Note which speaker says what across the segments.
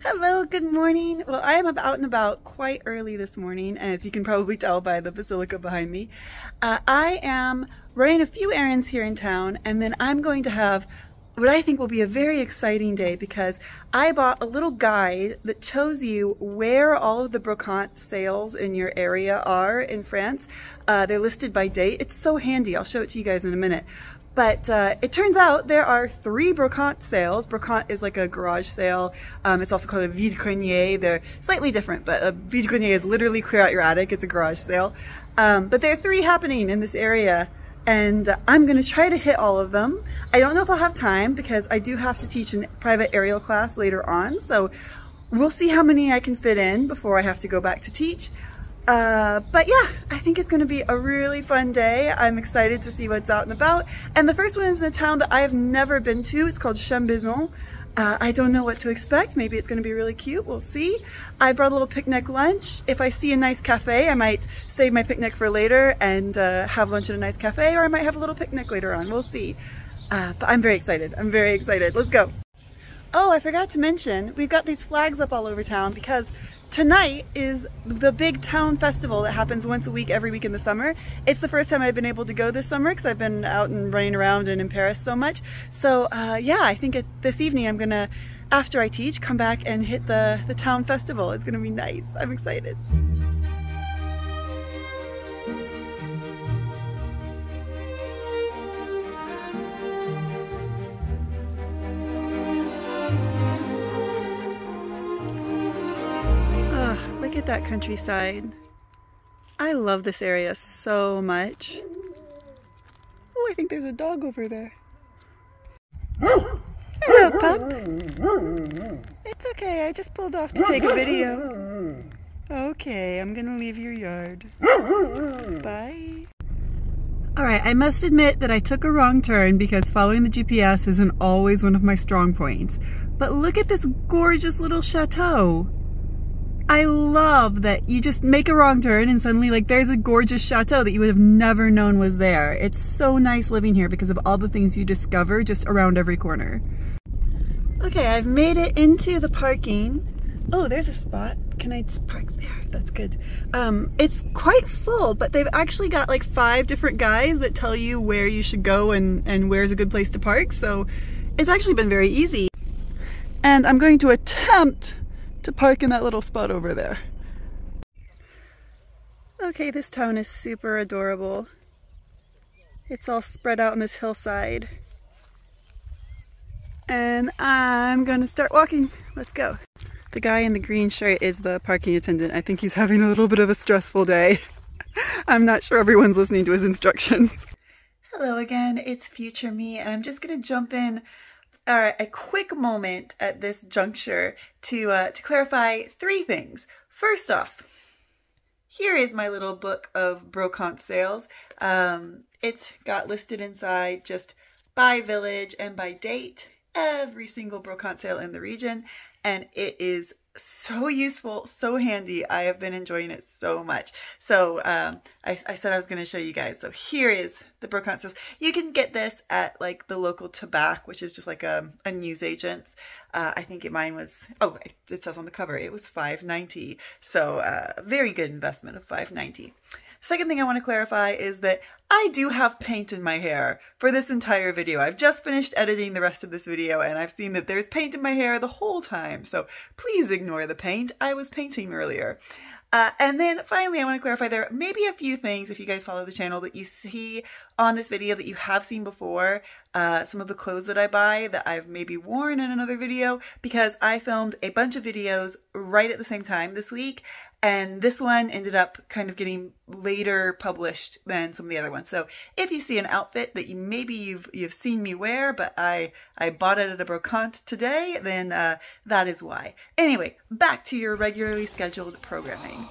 Speaker 1: Hello, good morning. Well, I am out and about quite early this morning, as you can probably tell by the basilica behind me. I am running a few errands here in town, and then I'm going to have what I think will be a very exciting day because I bought a little guide that shows you where all of the Brocante sales in your area are in France. They're listed by date. It's so handy. I'll show it to you guys in a minute. But it turns out there are 3 Brocante sales. Brocante is like a garage sale. It's also called a vide-grenier. They're slightly different, but a vide-grenier is literally clear out your attic. It's a garage sale. But there are 3 happening in this area, and I'm gonna try to hit all of them. I don't know if I'll have time because I do have to teach a private aerial class later on, so we'll see how many I can fit in before I have to go back to teach. But yeah, I think it's going to be a really fun day. I'm excited to see what's out and about. And the first one is in a town that I have never been to. It's called Chateau. I don't know what to expect. Maybe it's going to be really cute. We'll see. I brought a little picnic lunch. If I see a nice cafe, I might save my picnic for later and have lunch at a nice cafe, or I might have a little picnic later on. We'll see. But I'm very excited. I'm very excited. Let's go. Oh, I forgot to mention, we've got these flags up all over town because tonight is the big town festival that happens once a week, every week in the summer. It's the first time I've been able to go this summer because I've been out and running around and in Paris so much. So yeah, I think this evening I'm gonna, after I teach, come back and hit the town festival. It's gonna be nice. I'm excited. Look at that countryside. I love this area so much. Oh, I think there's a dog over there. Hello, pup. It's okay, I just pulled off to take a video. Okay, I'm gonna leave your yard. Bye. Alright, I must admit that I took a wrong turn because following the GPS isn't always one of my strong points. But look at this gorgeous little chateau. I love that you just make a wrong turn and suddenly like there's a gorgeous chateau that you would have never known was there. It's so nice living here because of all the things you discover just around every corner. Okay, I've made it into the parking. Oh, there's a spot. Can I park there? That's good. It's quite full, but they've actually got like 5 different guys that tell you where you should go and where's a good place to park. So it's actually been very easy. And I'm going to attempt to park in that little spot over there. Okay, this town is super adorable. It's all spread out on this hillside. And I'm gonna start walking. Let's go. The guy in the green shirt is the parking attendant. I think he's having a little bit of a stressful day. I'm not sure everyone's listening to his instructions. Hello again, it's future me, and I'm just gonna jump in a quick moment at this juncture to clarify 3 things. First off, here is my little book of Brocante sales. It's got listed inside just by village and by date every single Brocante sale in the region, and it is so useful, so handy. I have been enjoying it so much. So I said I was going to show you guys. So here is the Brocante sales. You can get this at like the local tobacco, which is just like a newsagent's. I think mine was, oh, it says on the cover, it was $5.90. So very good investment of $5.90. Second thing I want to clarify is that I do have paint in my hair for this entire video. I've just finished editing the rest of this video and I've seen that there's paint in my hair the whole time. So please ignore the paint. I was painting earlier. And then finally, I want to clarify there may be a few things, if you guys follow the channel, that you see on this video that you have seen before. Some of the clothes that I buy that I've maybe worn in another video, because I filmed a bunch of videos right at the same time this week. And this one ended up kind of getting later published than some of the other ones. So if you see an outfit that maybe you've seen me wear, but I bought it at a Brocante today, then that is why. Anyway, back to your regularly scheduled programming.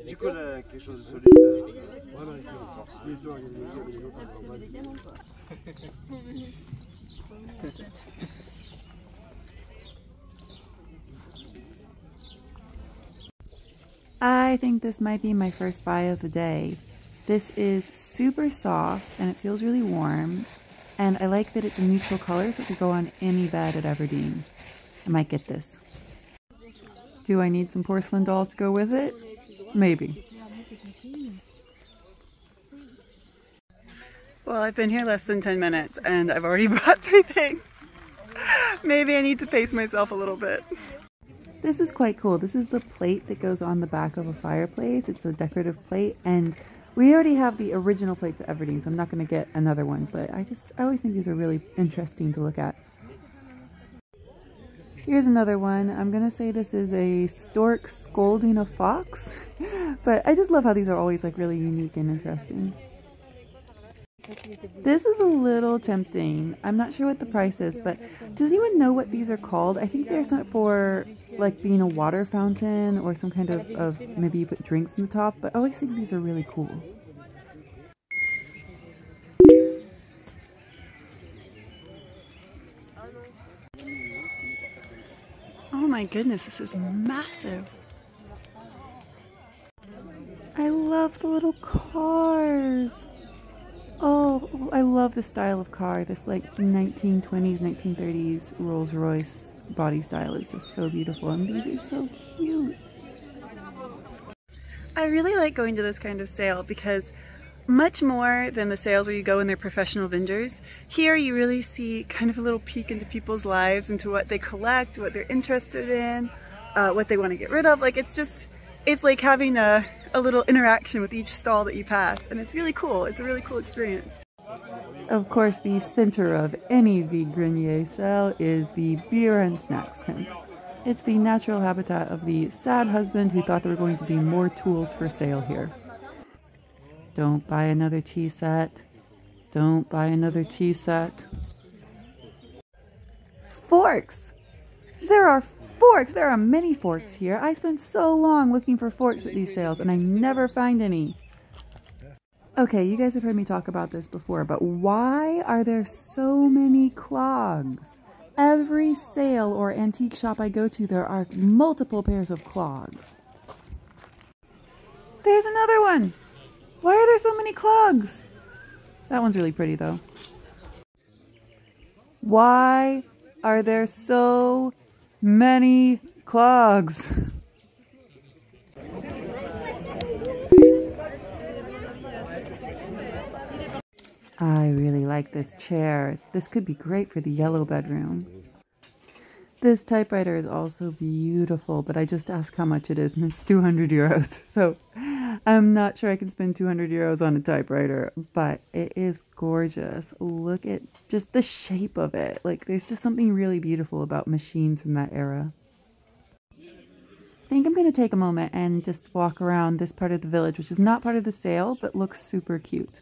Speaker 2: Du coup, là, quelque chose de solide. Voilà, il faut force. Les gens, il y a des gens qui ont
Speaker 1: I think this might be my first buy of the day. This is super soft and it feels really warm, and I like that it's a neutral color so it could go on any bed at Everdeen. I might get this. Do I need some porcelain dolls to go with it? Maybe. Well, I've been here less than 10 minutes and I've already bought 3 things. Maybe I need to pace myself a little bit. This is quite cool. This is the plate that goes on the back of a fireplace. It's a decorative plate, and we already have the original plates at Everdeen, so I'm not going to get another one, but I always think these are really interesting to look at. Here's another one. I'm going to say this is a stork scolding a fox, but I just love how these are always like really unique and interesting. This is a little tempting. I'm not sure what the price is, but does anyone know what these are called? I think they're for like being a water fountain or some kind of maybe you put drinks in the top, but I always think these are really cool. Oh my goodness, this is massive. I love the little cars. Oh, I love the style of car. This like 1920s, 1930s Rolls-Royce body style is just so beautiful, and these are so cute. I really like going to this kind of sale because much more than the sales where you go and they're professional vendors, here you really see kind of a little peek into people's lives, into what they collect, what they're interested in, what they want to get rid of. Like it's like having a little interaction with each stall that you pass, and it's really cool. It's a really cool experience. Of course, the center of any Vide Grenier sale is the beer and snacks tent. It's the natural habitat of the sad husband who thought there were going to be more tools for sale here. Don't buy another tea set. Don't buy another tea set. Forks! There are forks! There are many forks here. I spend so long looking for forks at these sales and I never find any. Okay, you guys have heard me talk about this before, but why are there so many clogs? Every sale or antique shop I go to, there are multiple pairs of clogs. There's another one! Why are there so many clogs? That one's really pretty though. Why are there so many clogs? I really like this chair. This could be great for the yellow bedroom. This typewriter is also beautiful, but I just asked how much it is and it's 200 euros. So I'm not sure I can spend 200 euros on a typewriter, but it is gorgeous. Look at just the shape of it. Like, there's just something really beautiful about machines from that era. I think I'm going to take a moment and just walk around this part of the village, which is not part of the sale, but looks super cute.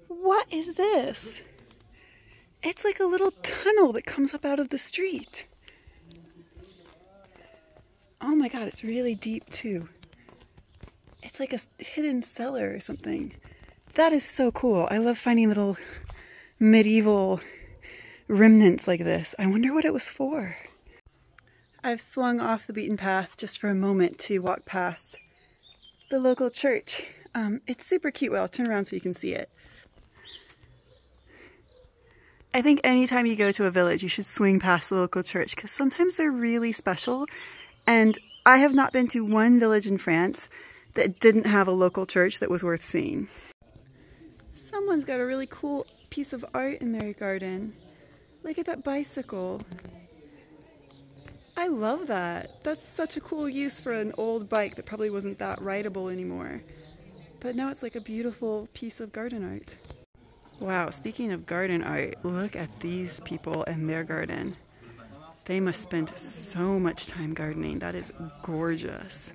Speaker 1: What is this? It's like a little tunnel that comes up out of the street. Oh my god, it's really deep too. It's like a hidden cellar or something. That is so cool. I love finding little medieval remnants like this. I wonder what it was for. I've swung off the beaten path just for a moment to walk past the local church. It's super cute. Well, I'll turn around so you can see it. I think anytime you go to a village, you should swing past the local church because sometimes they're really special. And I have not been to one village in France that didn't have a local church that was worth seeing. Someone's got a really cool piece of art in their garden. Look at that bicycle. I love that. That's such a cool use for an old bike that probably wasn't that rideable anymore. But now it's like a beautiful piece of garden art. Wow, speaking of garden art, look at these people and their garden. They must spend so much time gardening. That is gorgeous.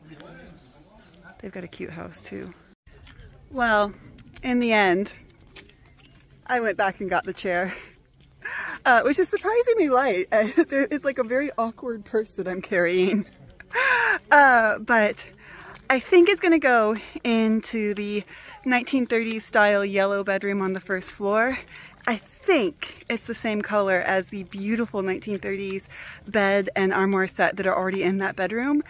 Speaker 1: They've got a cute house too. Well, in the end, I went back and got the chair, which is surprisingly light. It's like a very awkward purse that I'm carrying. But I think it's gonna go into the 1930s style yellow bedroom on the first floor, I think it's the same color as the beautiful 1930s bed and armoire set that are already in that bedroom.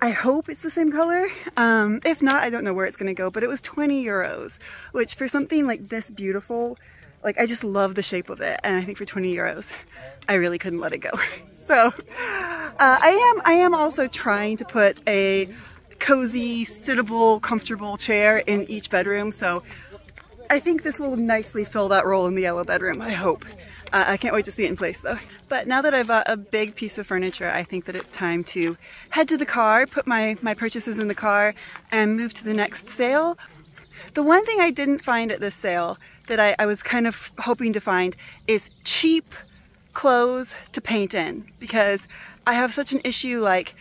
Speaker 1: I hope it's the same color. If not, I don't know where it's gonna go, but it was 20 euros, which for something like this beautiful, like I just love the shape of it. And I think for 20 euros, I really couldn't let it go. So I am also trying to put a cozy, sittable, comfortable chair in each bedroom. So I think this will nicely fill that role in the yellow bedroom, I hope. I can't wait to see it in place though. But now that I've bought a big piece of furniture, I think that it's time to head to the car, put my purchases in the car, and move to the next sale. The one thing I didn't find at this sale that I was kind of hoping to find is cheap clothes to paint in, because I have such an issue. Like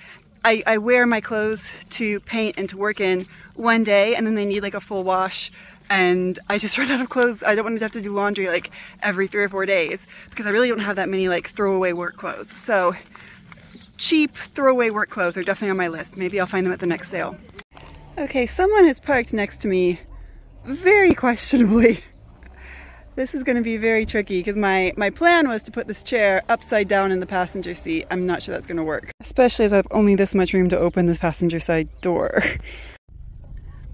Speaker 1: I wear my clothes to paint and to work in one day, and then they need like a full wash, and I just run out of clothes. I don't want to have to do laundry like every 3 or 4 days, because I really don't have that many like throwaway work clothes. So cheap throwaway work clothes are definitely on my list. Maybe I'll find them at the next sale. Okay, someone has parked next to me very questionably. This is going to be very tricky because my plan was to put this chair upside down in the passenger seat. I'm not sure that's going to work, especially as I have only this much room to open the passenger side door.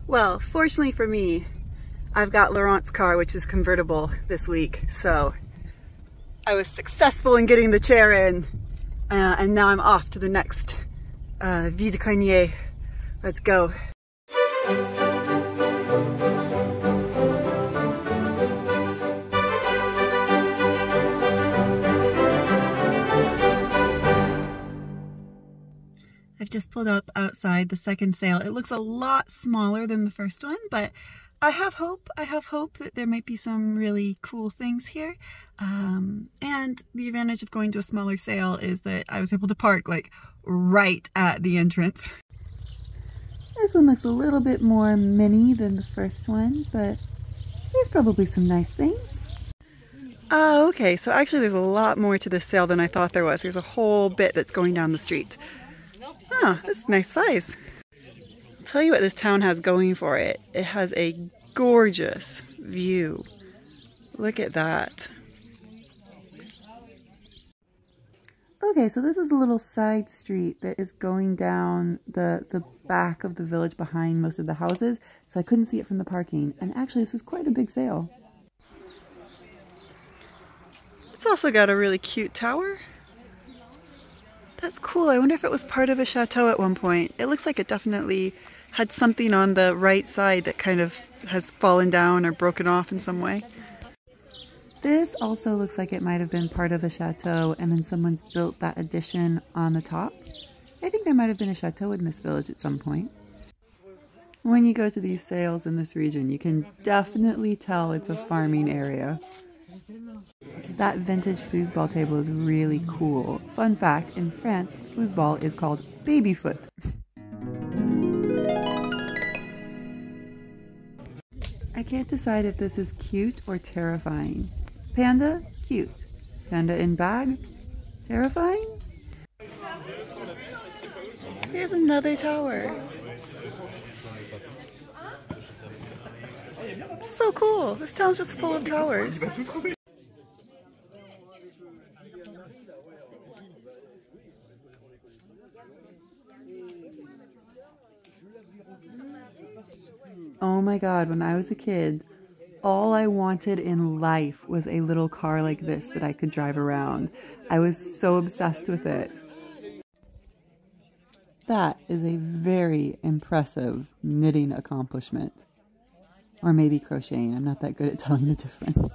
Speaker 1: Well, fortunately for me, I've got Laurent's car, which is convertible this week, so I was successful in getting the chair in, and now I'm off to the next Vie de Cognier. Let's go. I've just pulled up outside the second sale. It looks a lot smaller than the first one, but I have hope that there might be some really cool things here. And the advantage of going to a smaller sale is that I was able to park like right at the entrance. This one looks a little bit more mini than the first one, but there's probably some nice things. Oh, okay, so actually there's a lot more to this sale than I thought there was. There's a whole bit that's going down the street. Oh, that's a nice size. I'll tell you what this town has going for it. It has a gorgeous view. Look at that. Okay, so this is a little side street that is going down the back of the village behind most of the houses, so I couldn't see it from the parking. And actually, this is quite a big sale. It's also got a really cute tower. That's cool. I wonder if it was part of a chateau at one point. It looks like it definitely had something on the right side that kind of has fallen down or broken off in some way. This also looks like it might have been part of a chateau and then someone's built that addition on the top. I think there might have been a chateau in this village at some point. When you go to these sales in this region, you can definitely tell it's a farming area. That vintage foosball table is really cool. Fun fact, in France, foosball is called baby foot. I can't decide if this is cute or terrifying. Panda, cute. Panda in bag, terrifying. Here's another tower. So cool. This town's just full of towers. Oh my god, when I was a kid, all I wanted in life was a little car like this that I could drive around. I was so obsessed with it. That is a very impressive knitting accomplishment. Or maybe crocheting. I'm not that good at telling the difference.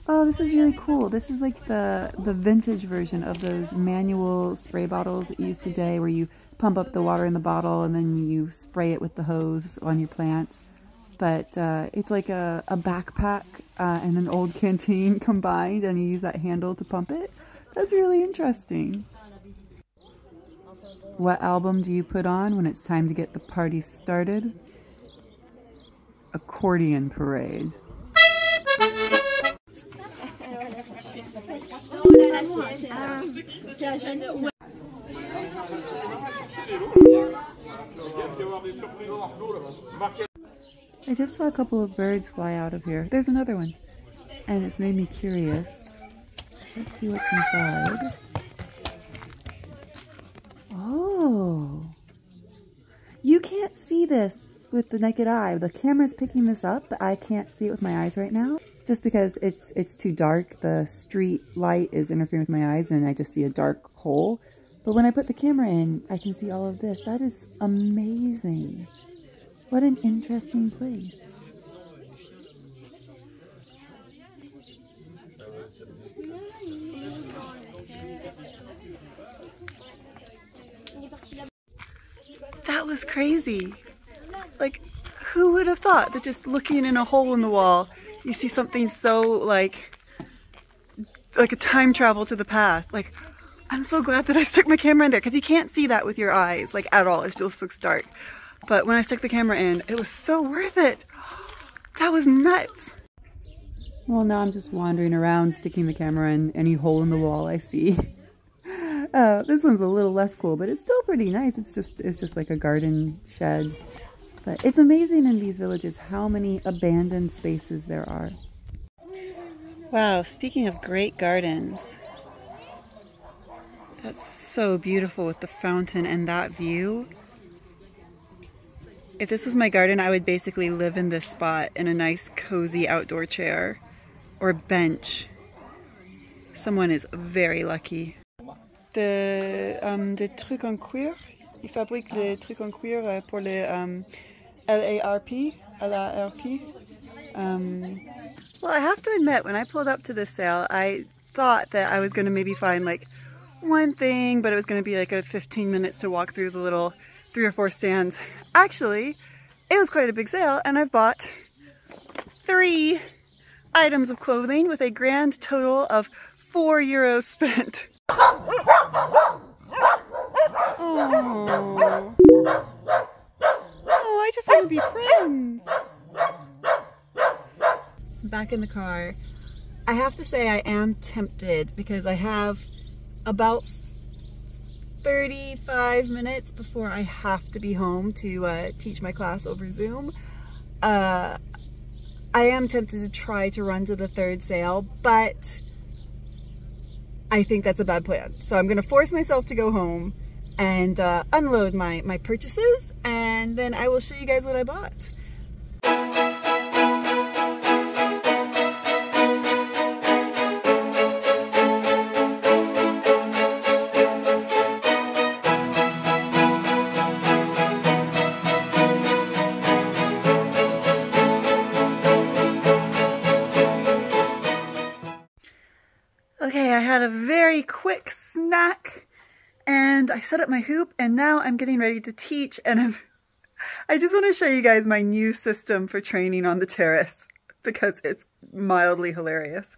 Speaker 1: Oh, this is really cool. This is like the vintage version of those manual spray bottles that you use today, where you pump up the water in the bottle and then you spray it with the hose on your plants. But it's like a backpack and an old canteen combined, and you use that handle to pump it. That's really interesting. What album do you put on when it's time to get the party started? Accordion Parade. I just saw a couple of birds fly out of here. There's another one. And it's made me curious. Let's see what's inside. Oh. You can't see this with the naked eye. The camera's picking this up, but I can't see it with my eyes right now. Just because it's too dark. The street light is interfering with my eyes and I just see a dark hole. But when I put the camera in, I can see all of this. That is amazing. What an interesting place. That was crazy. Like, who would have thought that just looking in a hole in the wall, you see something so like a time travel to the past. Like, I'm so glad that I stuck my camera in there because you can't see that with your eyes, like at all. It just looks dark. But when I stuck the camera in, it was so worth it. That was nuts. Well, now I'm just wandering around, sticking the camera in any hole in the wall I see. This one's a little less cool, but it's still pretty nice. It's just like a garden shed. But it's amazing in these villages how many abandoned spaces there are. Wow, speaking of great gardens. That's so beautiful with the fountain and that view. If this was my garden, I would basically live in this spot in a nice cozy outdoor chair or bench. Someone is very lucky. Des trucs en cuir. Ils fabriquent des trucs en cuir pour les LARP. Well, I have to admit, when I pulled up to this sale, I thought that I was going to maybe find like one thing, but it was going to be like a 15 minutes to walk through the little 3 or 4 stands. Actually, it was quite a big sale, and I've bought 3 items of clothing with a grand total of €4 spent. Oh. Oh, I just want to be friends. Back in the car. I have to say I am tempted because I have about 35 minutes before I have to be home to teach my class over Zoom. I am tempted to try to run to the 3rd sale, but I think that's a bad plan. So I'm gonna force myself to go home and unload my purchases, and then I will show you guys what I bought. Okay, I had a very quick snack and I set up my hoop and now I'm getting ready to teach, and I just want to show you guys my new system for training on the terrace because it's mildly hilarious.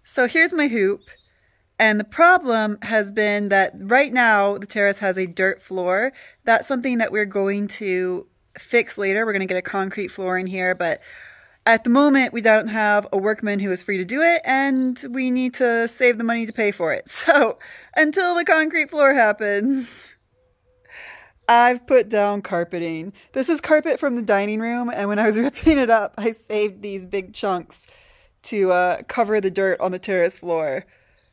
Speaker 1: So here's my hoop, and the problem has been that right now the terrace has a dirt floor. That's something that we're going to fix later. We're going to get a concrete floor in here, but at the moment, we don't have a workman who is free to do it, and we need to save the money to pay for it. So until the concrete floor happens, I've put down carpeting. This is carpet from the dining room, and when I was ripping it up, I saved these big chunks to cover the dirt on the terrace floor.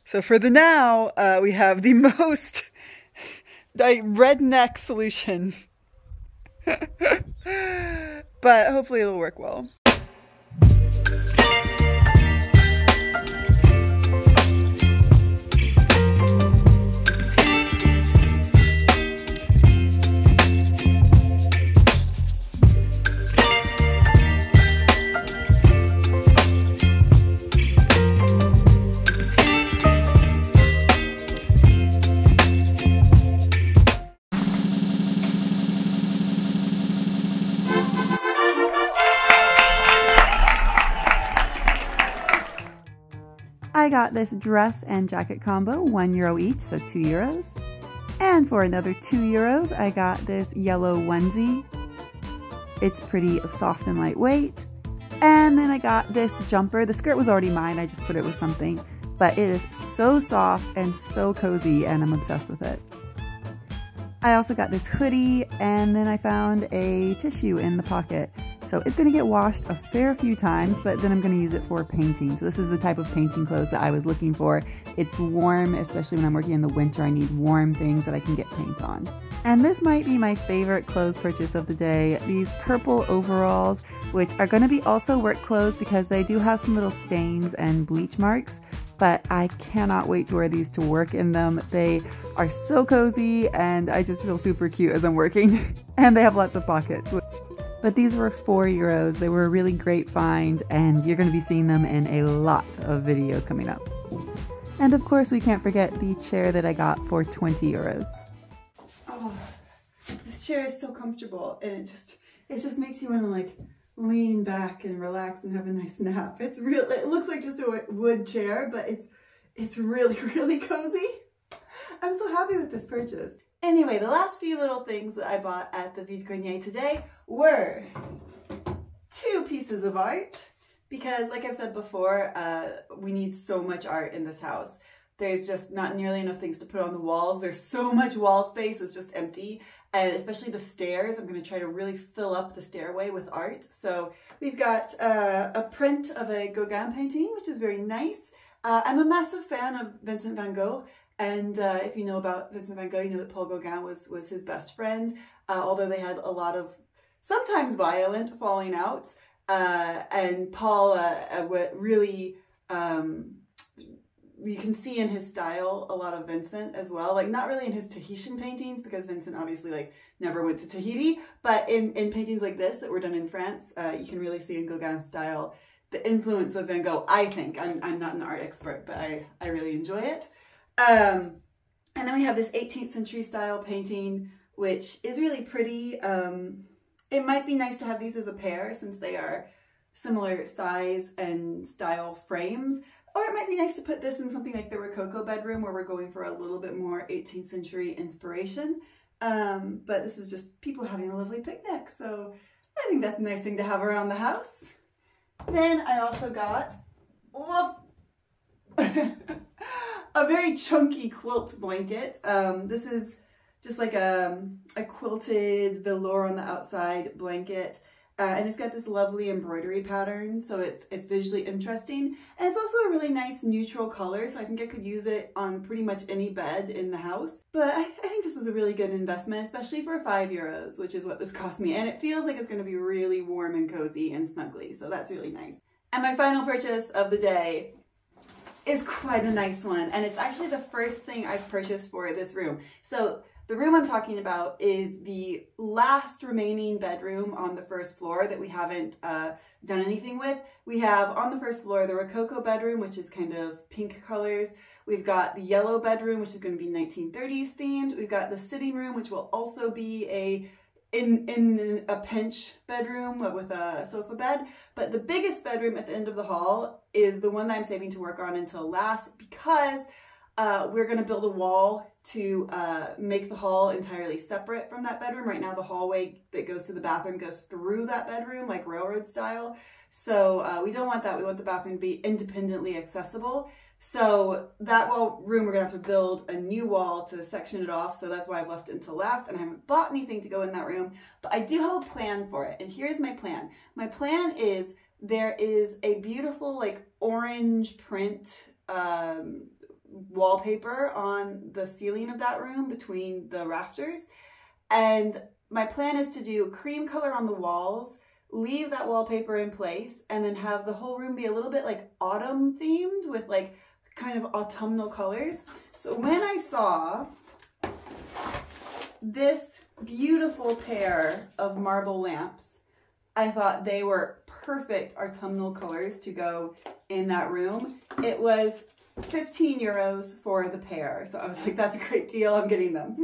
Speaker 1: So for the now, we have the most redneck solution. But hopefully it'll work well. I got this dress and jacket combo, €1 each, so €2. And for another €2, I got this yellow onesie. It's pretty soft and lightweight. And then I got this jumper. The skirt was already mine, I just put it with something. But it is so soft and so cozy, and I'm obsessed with it. I also got this hoodie, and then I found a tissue in the pocket. So it's going to get washed a fair few times, but then I'm going to use it for painting. So this is the type of painting clothes that I was looking for. It's warm, especially when I'm working in the winter. I need warm things that I can get paint on. And this might be my favorite clothes purchase of the day. These purple overalls, which are going to be also work clothes because they do have some little stains and bleach marks. But I cannot wait to wear these to work in them. They are so cozy and I just feel super cute as I'm working. And they have lots of pockets. But these were €4. They were a really great find and you're going to be seeing them in a lot of videos coming up. And of course we can't forget the chair that I got for €20. Oh, this chair is so comfortable and it just makes you want to like lean back and relax and have a nice nap. It's real. It looks like just a wood chair, but it's really, really cozy. I'm so happy with this purchase. Anyway, the last few little things that I bought at the vide-grenier today were 2 pieces of art because, like I've said before, we need so much art in this house. There's just not nearly enough things to put on the walls. There's so much wall space that's just empty, and especially the stairs. I'm going to try to really fill up the stairway with art. So we've got a print of a Gauguin painting, which is very nice. I'm a massive fan of Vincent van Gogh. And if you know about Vincent van Gogh, you know that Paul Gauguin was his best friend, although they had a lot of sometimes violent falling outs. And Paul really, you can see in his style a lot of Vincent as well. Like not really in his Tahitian paintings because Vincent obviously like never went to Tahiti, but in paintings like this that were done in France, you can really see in Gauguin's style the influence of Van Gogh, I think. I'm not an art expert, but I really enjoy it. And then we have this 18th century style painting, which is really pretty. It might be nice to have these as a pair since they are similar size and style frames. Or it might be nice to put this in something like the Rococo bedroom where we're going for a little bit more 18th century inspiration. But this is just people having a lovely picnic. So I think that's a nice thing to have around the house. Then I also got, a very chunky quilt blanket. This is just like a quilted velour on the outside blanket. And it's got this lovely embroidery pattern, so it's visually interesting. And it's also a really nice neutral color, so I think I could use it on pretty much any bed in the house. But I think this is a really good investment, especially for €5, which is what this cost me. And it feels like it's going to be really warm and cozy and snuggly, so that's really nice. And my final purchase of the day is quite a nice one, and it's actually the first thing I've purchased for this room. So the room I'm talking about is the last remaining bedroom on the first floor that we haven't done anything with. We have on the first floor the Rococo bedroom, which is kind of pink colors. We've got the yellow bedroom, which is going to be 1930s themed. We've got the sitting room, which will also be in a pinch bedroom with a sofa bed. But the biggest bedroom at the end of the hall is the one that I'm saving to work on until last because we're going to build a wall to make the hall entirely separate from that bedroom. Right now the hallway that goes to the bathroom goes through that bedroom like railroad style. So we don't want that. We want the bathroom to be independently accessible. So that room we're going to have to build a new wall to section it off. So that's why I've left it until last, and I haven't bought anything to go in that room. But I do have a plan for it, and here's my plan. My plan is there is a beautiful like orange print wallpaper on the ceiling of that room between the rafters. And my plan is to do cream color on the walls, leave that wallpaper in place, and then have the whole room be a little bit like autumn themed with like kind of autumnal colors. So when I saw this beautiful pair of marble lamps, I thought they were perfect autumnal colors to go in that room. It was €15 for the pair. So I was like, that's a great deal. I'm getting them.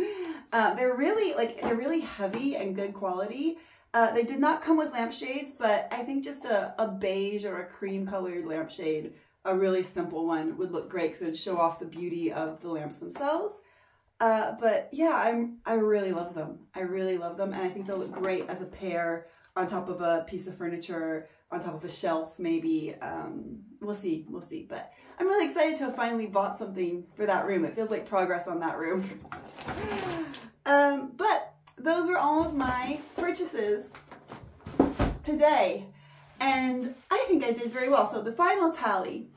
Speaker 1: They're really heavy and good quality. They did not come with lampshades, but I think just a beige or a cream colored lampshade, a really simple one, would look great because it would show off the beauty of the lamps themselves. But yeah, I really love them. I really love them, and I think they'll look great as a pair on top of a piece of furniture, on top of a shelf maybe. We'll see, but I'm really excited to have finally bought something for that room. It feels like progress on that room. But those were all of my purchases today, and I think I did very well. So the final tally,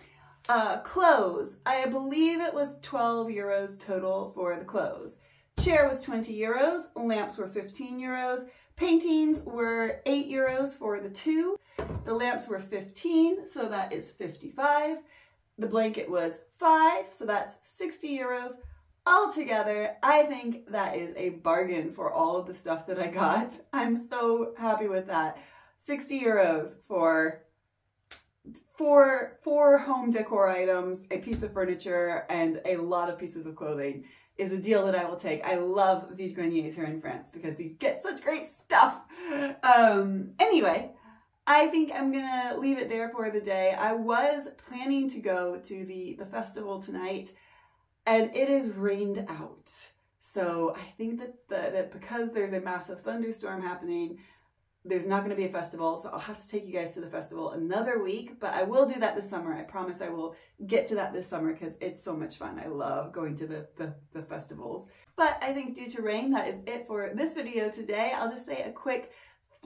Speaker 1: clothes, I believe it was 12 euros total for the clothes. Chair was 20 euros, lamps were 15 euros, paintings were 8 euros for the two, the lamps were 15, so that is 55, the blanket was 5, so that's 60 euros. Altogether, I think that is a bargain for all of the stuff that I got. I'm so happy with that. 60 euros for four home decor items, a piece of furniture, and a lot of pieces of clothing is a deal that I will take. I love vide greniers here in France because you get such great stuff. Anyway, I think I'm gonna leave it there for the day. I was planning to go to the festival tonight, and it is rained out. So I think that because there's a massive thunderstorm happening, there's not going to be a festival, so I'll have to take you guys to the festival another week, but I will do that this summer. I promise I will get to that this summer because it's so much fun. I love going to the festivals. But I think due to rain, that is it for this video today. I'll just say a quick,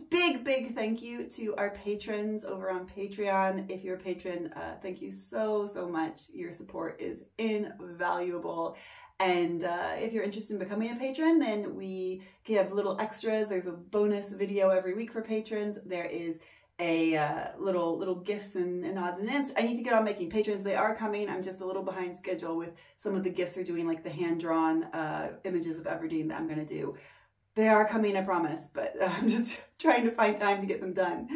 Speaker 1: big thank you to our patrons over on Patreon. If you're a patron, thank you so much. Your support is invaluable. And if you're interested in becoming a patron, then we give little extras. There's a bonus video every week for patrons. There is a little gifts and odds and ends. I need to get on making patrons. They are coming. I'm just a little behind schedule with some of the gifts we're doing, like the hand-drawn images of Everdeen that I'm going to do. They are coming, I promise, but I'm just trying to find time to get them done.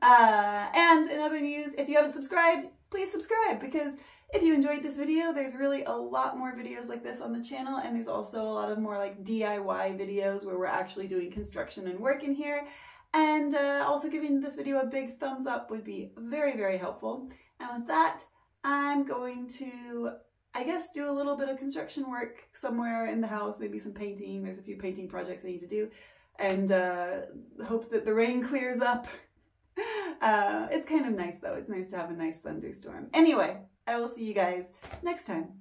Speaker 1: And in other news, if you haven't subscribed, please subscribe, because if you enjoyed this video, there's really a lot more videos like this on the channel, and there's also a lot of more like DIY videos where we're actually doing construction and work in here. And also giving this video a big thumbs up would be very helpful. And with that, I'm going to, I guess, do a little bit of construction work somewhere in the house, maybe some painting. There's a few painting projects I need to do, and hope that the rain clears up. It's kind of nice though. It's nice to have a nice thunderstorm. Anyway, I will see you guys next time.